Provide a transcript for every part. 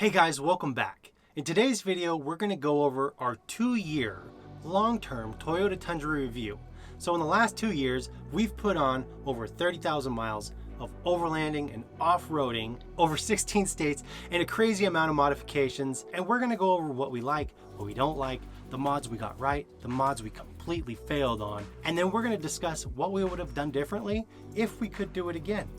Hey guys, welcome back. In today's video, we're going to go over our 2-year long-term Toyota Tundra review. So in the last 2 years, we've put on over 30,000 miles of overlanding and off-roading over 16 states and a crazy amount of modifications. And we're going to go over what we like, what we don't like, the mods we got right, the mods we completely failed on, and then we're going to discuss what we would have done differently if we could do it again.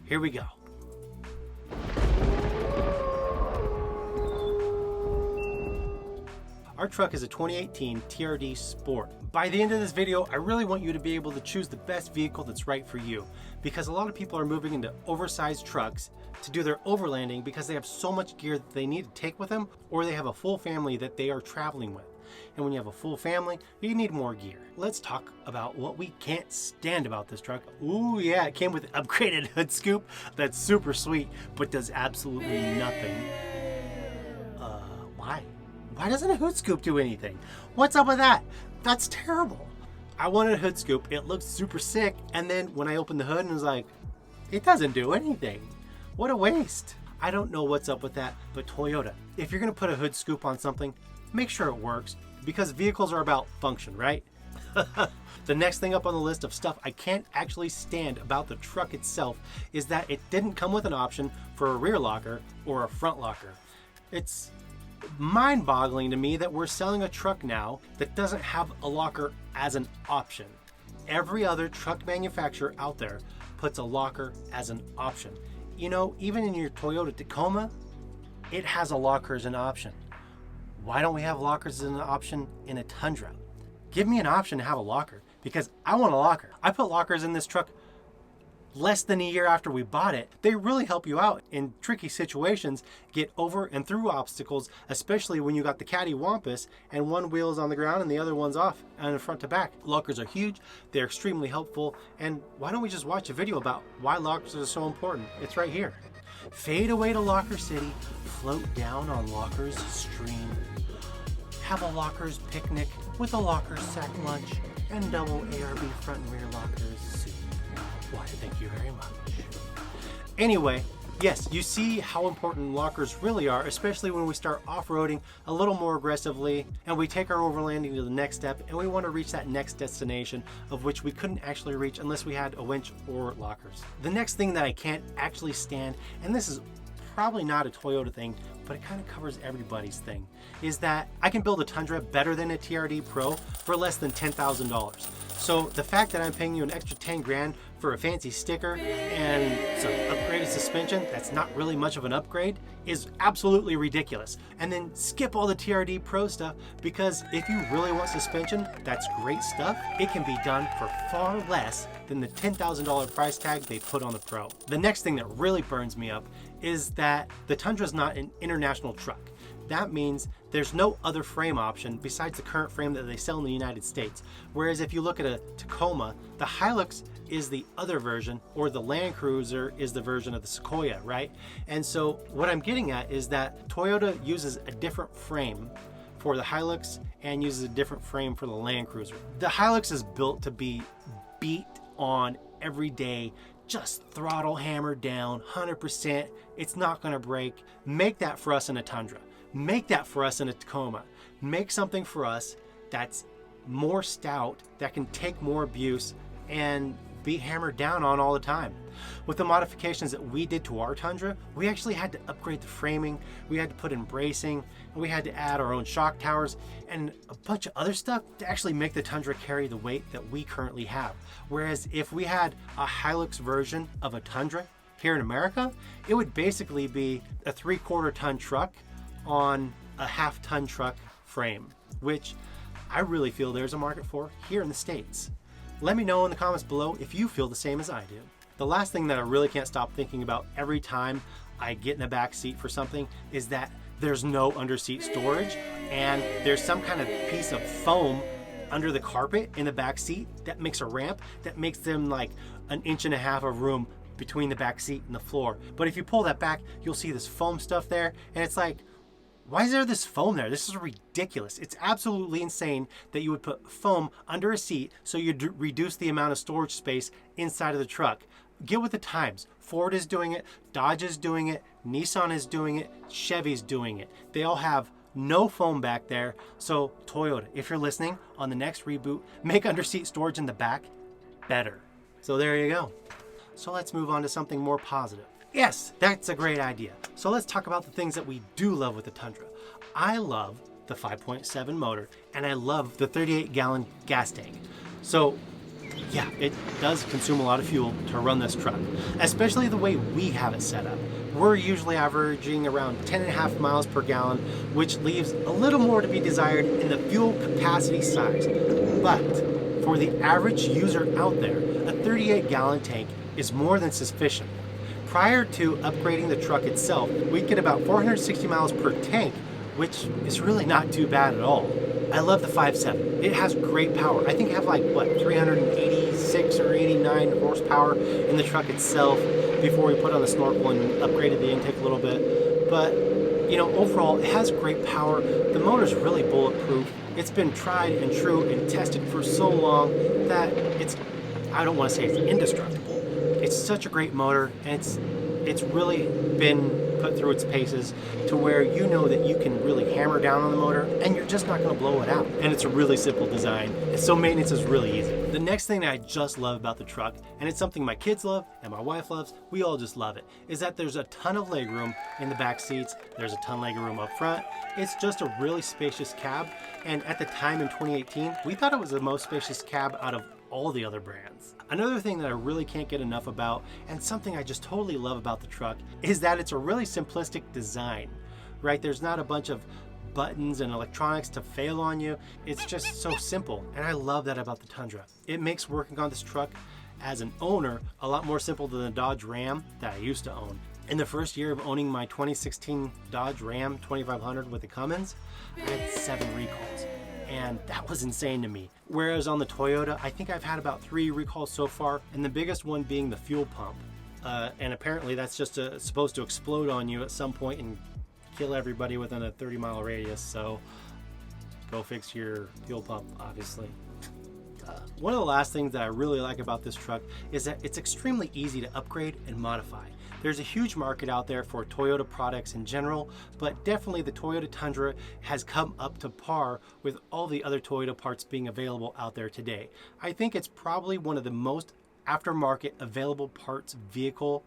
Here we go. Our truck is a 2018 TRD Sport. By the end of this video, I really want you to be able to choose the best vehicle that's right for you, because a lot of people are moving into oversized trucks to do their overlanding because they have so much gear that they need to take with them, or they have a full family that they are traveling with. And when you have a full family, you need more gear. Let's talk about what we can't stand about this truck. Ooh yeah, it came with an upgraded hood scoop that's super sweet, but does absolutely nothing. Why? Why doesn't a hood scoop do anything? What's up with that? That's terrible. I wanted a hood scoop. It looked super sick. And then when I opened the hood and was like, it doesn't do anything. What a waste. I don't know what's up with that, but Toyota, if you're gonna put a hood scoop on something, make sure it works, because vehicles are about function, right? The next thing up on the list of stuff I can't actually stand about the truck itself is that it didn't come with an option for a rear locker or a front locker. It's mind-boggling to me that we're selling a truck now that doesn't have a locker as an option. Every other truck manufacturer out there puts a locker as an option. You know, even in your Toyota Tacoma, it has a locker as an option. Why don't we have lockers as an option in a Tundra? Give me an option to have a locker, because I want a locker. I put lockers in this truck less than a year after we bought it. They really help you out in tricky situations, get over and through obstacles, especially when you got the cattywampus and one wheel is on the ground and the other one's off and front to back. Lockers are huge, they're extremely helpful, and why don't we just watch a video about why lockers are so important? It's right here. Fade away to Locker City, float down on Lockers stream. Have a Lockers picnic with a Lockers sack lunch and double ARB front and rear lockers soup. Why, thank you very much. Anyway, yes, you see how important lockers really are, especially when we start off-roading a little more aggressively and we take our overlanding to the next step and we want to reach that next destination of which we couldn't actually reach unless we had a winch or lockers. The next thing that I can't actually stand, and this is probably not a Toyota thing, but it kind of covers everybody's thing, is that I can build a Tundra better than a TRD Pro for less than $10,000. So the fact that I'm paying you an extra 10 grand for a fancy sticker and some upgraded suspension that's not really much of an upgrade is absolutely ridiculous. And then skip all the TRD Pro stuff, because if you really want suspension, that's great stuff. It can be done for far less than the $10,000 price tag they put on the Pro. The next thing that really burns me up is that the Tundra is not an international truck. That means there's no other frame option besides the current frame that they sell in the United States. Whereas if you look at a Tacoma, the Hilux is the other version, or the Land Cruiser is the version of the Sequoia, right? And so what I'm getting at is that Toyota uses a different frame for the Hilux and uses a different frame for the Land Cruiser. The Hilux is built to be beat on every day, just throttle hammered down, 100%. It's not gonna break. Make that for us in a Tundra. Make that for us in a Tacoma. Make something for us that's more stout, that can take more abuse and be hammered down on all the time. With the modifications that we did to our Tundra, we actually had to upgrade the framing, we had to put in bracing, and we had to add our own shock towers and a bunch of other stuff to actually make the Tundra carry the weight that we currently have. Whereas if we had a Hilux version of a Tundra here in America, it would basically be a 3/4 ton truck on a 1/2 ton truck frame, which I really feel there's a market for here in the States. Let me know in the comments below if you feel the same as I do. The last thing that I really can't stop thinking about every time I get in the back seat for something is that there's no under-seat storage, and there's some kind of piece of foam under the carpet in the back seat that makes a ramp that makes them like 1.5 inches of room between the back seat and the floor. But if you pull that back, you'll see this foam stuff there, and it's like, why is there this foam there? This is ridiculous. It's absolutely insane that you would put foam under a seat so you'd reduce the amount of storage space inside of the truck. get with the times. Ford is doing it, Dodge is doing it, Nissan is doing it, Chevy's doing it. They all have no foam back there. So Toyota, if you're listening, on the next reboot, make underseat storage in the back better. So there you go. So let's move on to something more positive. Yes, that's a great idea. So let's talk about the things that we do love with the Tundra. I love the 5.7 motor, and I love the 38-gallon gas tank. So yeah, it does consume a lot of fuel to run this truck, especially the way we have it set up. We're usually averaging around 10.5 miles per gallon, which leaves a little more to be desired in the fuel capacity size. But for the average user out there, a 38-gallon tank is more than sufficient. Prior to upgrading the truck itself, we'd get about 460 miles per tank, which is really not too bad at all. I love the 5.7. It has great power. I think I have like, what, 386 or 89 horsepower in the truck itself before we put on the snorkel and upgraded the intake a little bit. But, you know, overall, it has great power. The motor's really bulletproof. It's been tried and true and tested for so long that it's, I don't want to say it's indestructible. It's such a great motor, and it's really been put through its paces to where you know that you can really hammer down on the motor and you're just not going to blow it out. And it's a really simple design, and so maintenance is really easy. The next thing that I just love about the truck, and it's something my kids love and my wife loves, we all just love it, is that there's a ton of legroom in the back seats. There's a ton of legroom up front. It's just a really spacious cab, and at the time in 2018, we thought it was the most spacious cab out of all the other brands. Another thing that I really can't get enough about, and something I just totally love about the truck, is that it's a really simplistic design, right? There's not a bunch of buttons and electronics to fail on you. It's just so simple, and I love that about the Tundra. It makes working on this truck as an owner a lot more simple than the Dodge Ram that I used to own. In the first year of owning my 2016 Dodge Ram 2500 with the Cummins, I had 7 recalls. And that was insane to me. Whereas on the Toyota, I think I've had about 3 recalls so far, and the biggest one being the fuel pump. And apparently that's just supposed to explode on you at some point and kill everybody within a 30-mile radius, so go fix your fuel pump, obviously. One of the last things that I really like about this truck is that it's extremely easy to upgrade and modify. There's a huge market out there for Toyota products in general, but definitely the Toyota Tundra has come up to par with all the other Toyota parts being available out there today. I think it's probably one of the most aftermarket available parts vehicle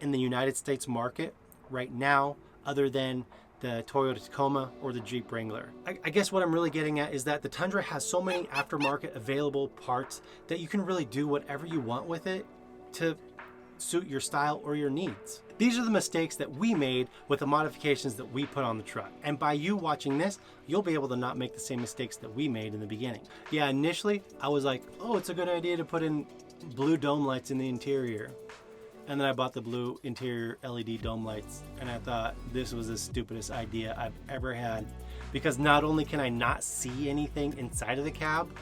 in the United States market right now, other than the Toyota Tacoma or the Jeep Wrangler. I guess what I'm really getting at is that the Tundra has so many aftermarket available parts that you can really do whatever you want with it to suit your style or your needs. These are the mistakes that we made with the modifications that we put on the truck. And by you watching this, you'll be able to not make the same mistakes that we made in the beginning. Yeah, initially I was like, oh, it's a good idea to put in blue dome lights in the interior. And then I bought the blue interior LED dome lights, and I thought this was the stupidest idea I've ever had, because not only can I not see anything inside of the cab,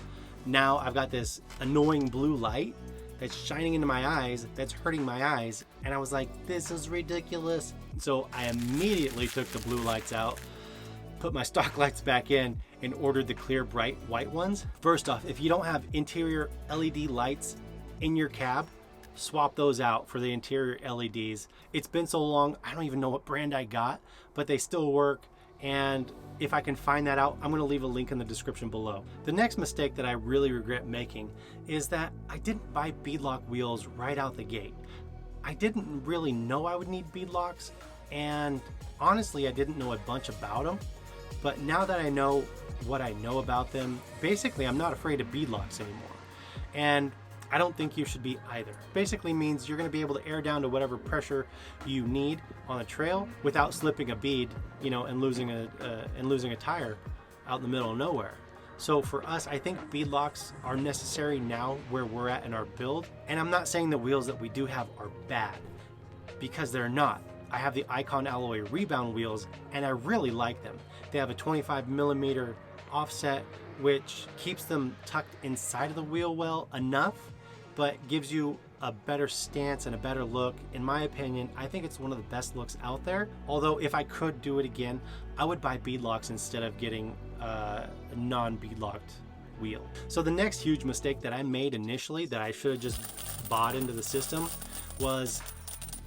now I've got this annoying blue light that's shining into my eyes, that's hurting my eyes, and I was like, this is ridiculous. So I immediately took the blue lights out, put my stock lights back in, and ordered the clear bright white ones. First off, if you don't have interior LED lights in your cab, swap those out for the interior LEDs. It's been so long, I don't even know what brand I got, but they still work. And if I can find that out, I'm going to leave a link in the description below. The next mistake that I really regret making is that I didn't buy beadlock wheels right out the gate. I didn't really know I would need beadlocks, and honestly, I didn't know a bunch about them. But now that I know what I know about them, basically I'm not afraid of beadlocks anymore. And I don't think you should be either. Basically means you're going to be able to air down to whatever pressure you need on a trail without slipping a bead, you know, and losing a tire out in the middle of nowhere. So for us, I think beadlocks are necessary now where we're at in our build. And I'm not saying the wheels that we do have are bad, because they're not. I have the Icon Alloy rebound wheels, and I really like them. They have a 25mm offset, which keeps them tucked inside of the wheel well enough, but gives you a better stance and a better look. In my opinion, I think it's one of the best looks out there. Although if I could do it again, I would buy beadlocks instead of getting non-beadlocked wheel. So the next huge mistake that I made initially that I should have just bought into the system was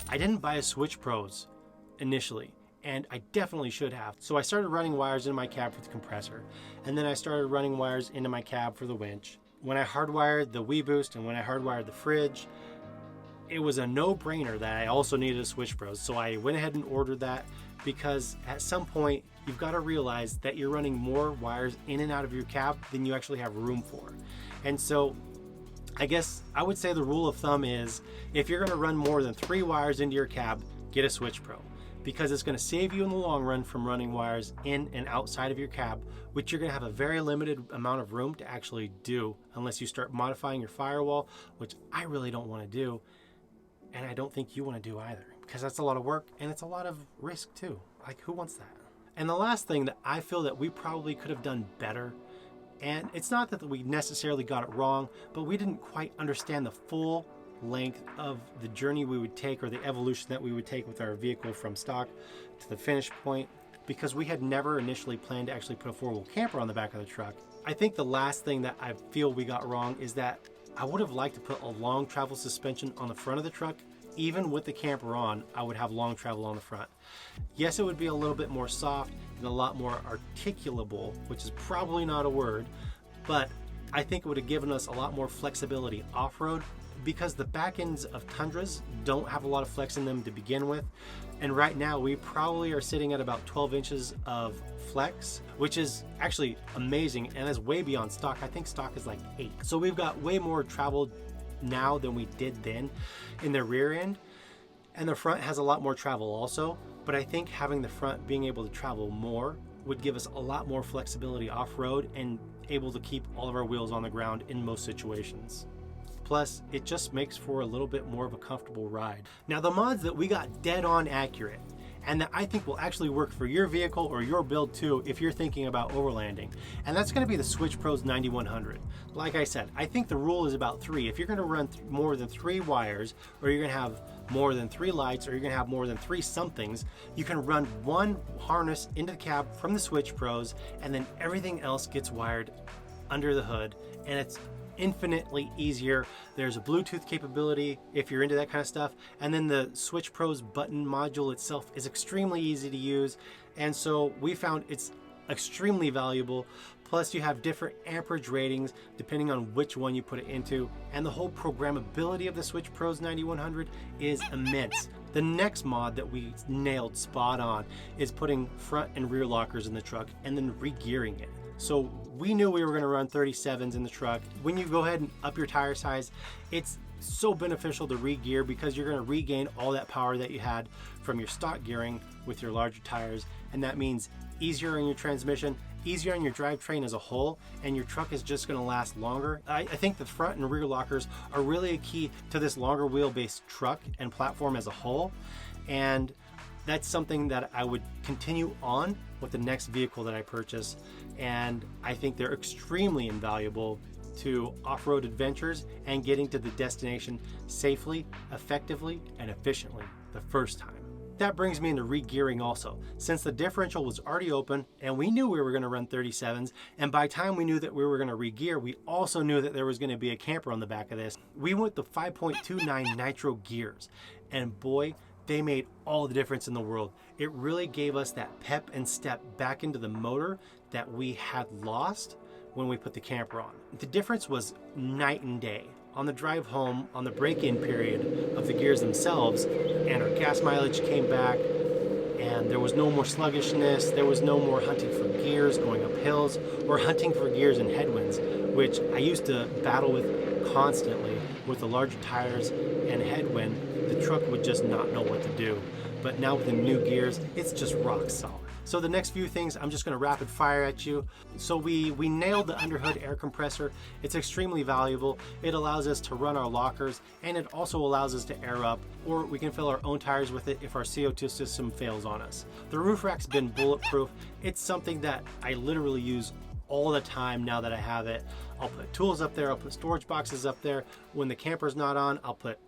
I didn't buy a Switch Pros initially, and I definitely should have. So I started running wires into my cab for the compressor, and then I started running wires into my cab for the winch. When I hardwired the Wii Boost and when I hardwired the fridge, it was a no-brainer that I also needed a Switch Pros. So I went ahead and ordered that, because at some point you've got to realize that you're running more wires in and out of your cab than you actually have room for. And so I guess I would say the rule of thumb is if you're going to run more than 3 wires into your cab, get a Switch Pro, because it's going to save you in the long run from running wires in and outside of your cab, which you're going to have a very limited amount of room to actually do unless you start modifying your firewall, which I really don't want to do. And I don't think you want to do either, because that's a lot of work and it's a lot of risk too. Like, who wants that? And the last thing that I feel that we probably could have done better, and it's not that we necessarily got it wrong, but we didn't quite understand the full length of the journey we would take, or the evolution that we would take with our vehicle from stock to the finish point, because we had never initially planned to actually put a 4-wheel camper on the back of the truck. I think the last thing that I feel we got wrong is that I would have liked to put a long travel suspension on the front of the truck. Even with the camper on, I would have long travel on the front. Yes, it would be a little bit more soft and a lot more articulable, which is probably not a word, but I think it would have given us a lot more flexibility off-road, because the back ends of Tundras don't have a lot of flex in them to begin with. And right now we probably are sitting at about 12 inches of flex, which is actually amazing and is way beyond stock. I think stock is like 8. So we've got way more travel now than we did then in the rear end. And the front has a lot more travel also, but I think having the front being able to travel more would give us a lot more flexibility off-road and able to keep all of our wheels on the ground in most situations. Plus, it just makes for a little bit more of a comfortable ride. Now, the mods that we got dead on accurate, and that I think will actually work for your vehicle or your build too if you're thinking about overlanding, and that's going to be the Switch Pros 9100. Like I said, I think the rule is about 3. If you're going to run more than 3 wires, or you're going to have more than 3 lights, or you're going to have more than 3 somethings, you can run 1 harness into the cab from the Switch Pros, and then everything else gets wired under the hood, and it's infinitely easier. There's a Bluetooth capability if you're into that kind of stuff, and then the Switch Pros button module itself is extremely easy to use, and so we found it's extremely valuable. Plus, you have different amperage ratings depending on which one you put it into, and the whole programmability of the Switch Pros 9100 is immense. The next mod that we nailed spot on is putting front and rear lockers in the truck and then re-gearing it. So we knew we were going to run 37s in the truck. When you go ahead and up your tire size, it's so beneficial to re-gear, because you're going to regain all that power that you had from your stock gearing with your larger tires, and that means easier on your transmission, easier on your drivetrain as a whole, and your truck is just going to last longer. I think the front and rear lockers are really a key to this longer wheelbase truck and platform as a whole, and that's something that I would continue on with the next vehicle that I purchase, and I think they're extremely invaluable to off-road adventures and getting to the destination safely, effectively, and efficiently the first time. That brings me into re-gearing also. Since the differential was already open and we knew we were going to run 37s, and by the time we knew that we were going to re-gear, we also knew that there was going to be a camper on the back of this. We went the 5.29 nitro gears, and boy, they made all the difference in the world. It really gave us that pep and step back into the motor that we had lost when we put the camper on. The difference was night and day. On the drive home, on the break-in period of the gears themselves, and our gas mileage came back, and there was no more sluggishness, there was no more hunting for gears going up hills, or hunting for gears in headwinds, which I used to battle with constantly with the larger tires and headwind. The truck would just not know what to do. But now with the new gears, it's just rock solid. So the next few things, I'm just going to rapid fire at you. So we nailed the underhood air compressor. It's extremely valuable. It allows us to run our lockers, and it also allows us to air up, or we can fill our own tires with it if our CO2 system fails on us. The roof rack's been bulletproof. It's something that I literally use all the time now that I have it. I'll put tools up there, I'll put storage boxes up there. When the camper's not on, I'll put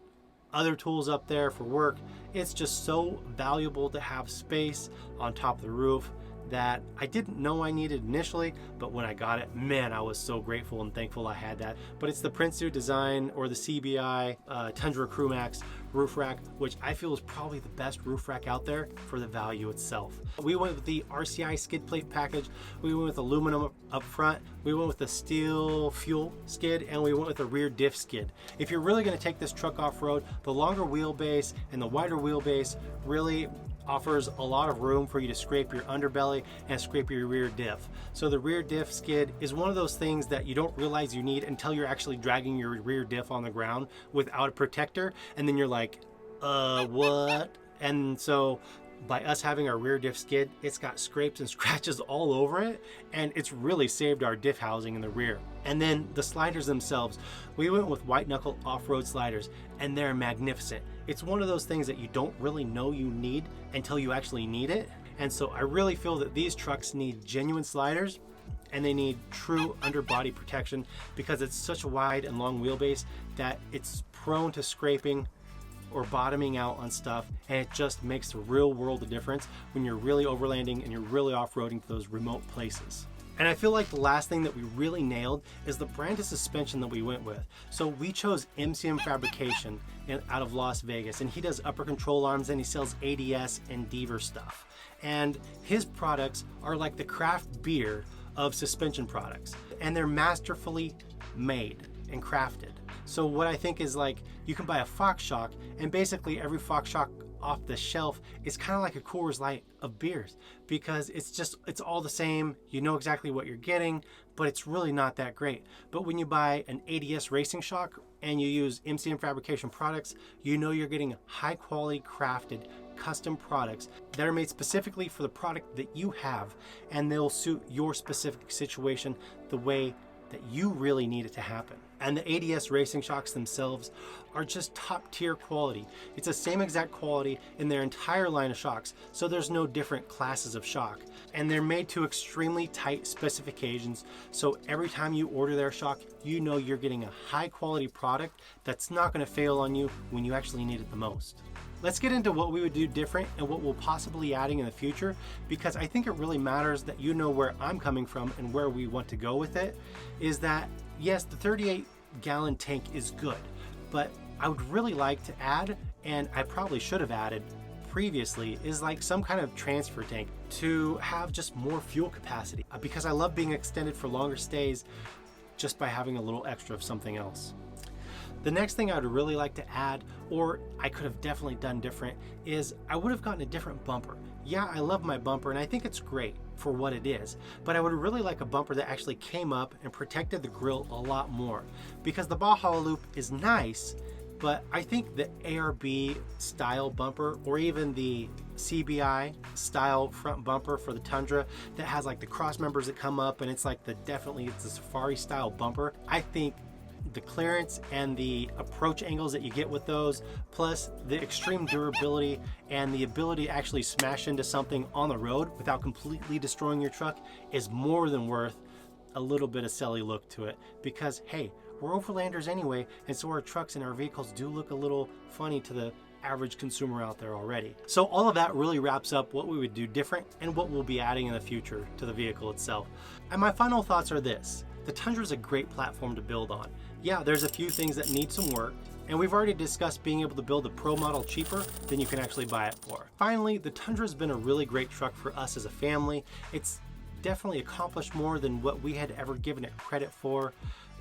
other tools up there for work. It's just so valuable to have space on top of the roof that I didn't know I needed initially, but when I got it, man, I was so grateful and thankful I had that. But it's the Prinsu design, or the CBI Tundra Crew Max roof rack, which I feel is probably the best roof rack out there for the value itself. We went with the RCI skid plate package, we went with aluminum up front, we went with the steel fuel skid, and we went with a rear diff skid. If you're really going to take this truck off-road, the longer wheelbase and the wider wheelbase really offers a lot of room for you to scrape your underbelly and scrape your rear diff. So the rear diff skid is one of those things that you don't realize you need until you're actually dragging your rear diff on the ground without a protector, and then you're like, what? And so by us having our rear diff skid, it's got scrapes and scratches all over it, and it's really saved our diff housing in the rear. And then the sliders themselves, we went with white knuckle off-road sliders, and they're magnificent. It's one of those things that you don't really know you need until you actually need it. And so I really feel that these trucks need genuine sliders, and they need true underbody protection, because it's such a wide and long wheelbase that it's prone to scraping or bottoming out on stuff, and it just makes a real world of difference when you're really overlanding and you're really off-roading to those remote places. And I feel like the last thing that we really nailed is the brand of suspension that we went with. So we chose MCM Fabrication out of Las Vegas, and he does upper control arms, and he sells ADS and Deaver stuff. And his products are like the craft beer of suspension products, and they're masterfully made and crafted. So what I think is, like, you can buy a Fox Shock, and basically every Fox Shock off the shelf is kind of like a Coors Light of beers, because it's all the same. You know exactly what you're getting, but it's really not that great. But when you buy an ADS racing shock and you use MCM Fabrication products, you know you're getting high quality crafted custom products that are made specifically for the product that you have, and they'll suit your specific situation the way that you really need it to happen. And the ADS racing shocks themselves are just top tier quality. It's the same exact quality in their entire line of shocks, so there's no different classes of shock. And they're made to extremely tight specifications, so every time you order their shock, you know you're getting a high quality product that's not going to fail on you when you actually need it the most. Let's get into what we would do different and what we'll possibly be adding in the future, because I think it really matters that you know where I'm coming from and where we want to go with it. Is that, yes, the 38-gallon tank is good, but I would really like to add, and I probably should have added previously, is like some kind of transfer tank to have just more fuel capacity, because I love being extended for longer stays just by having a little extra of something else. The next thing I would really like to add, or I could have definitely done different, is I would have gotten a different bumper. Yeah, I love my bumper and I think it's great for what it is, but I would really like a bumper that actually came up and protected the grille a lot more, because the Baja Loop is nice, but I think the ARB style bumper, or even the CBI style front bumper for the Tundra that has like the cross members that come up, and it's like it's a safari style bumper. I think the clearance and the approach angles that you get with those, plus the extreme durability and the ability to actually smash into something on the road without completely destroying your truck, is more than worth a little bit of selly look to it. Because hey, we're overlanders anyway, and so our trucks and our vehicles do look a little funny to the average consumer out there already. So all of that really wraps up what we would do different and what we'll be adding in the future to the vehicle itself. And my final thoughts are this: the Tundra is a great platform to build on. Yeah, there's a few things that need some work, and we've already discussed being able to build a Pro model cheaper than you can actually buy it for. Finally, the Tundra has been a really great truck for us as a family. It's definitely accomplished more than what we had ever given it credit for,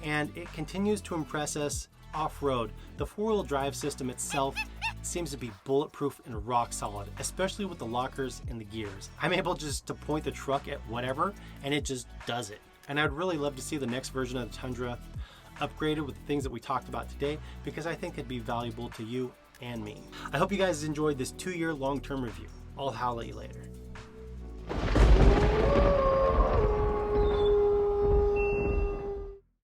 and it continues to impress us off-road. The four-wheel drive system itself seems to be bulletproof and rock solid, especially with the lockers and the gears. I'm able just to point the truck at whatever, and it just does it. And I'd really love to see the next version of the Tundra upgraded with the things that we talked about today, because I think it'd be valuable to you and me. I hope you guys enjoyed this 2-year long-term review. I'll holler at you later.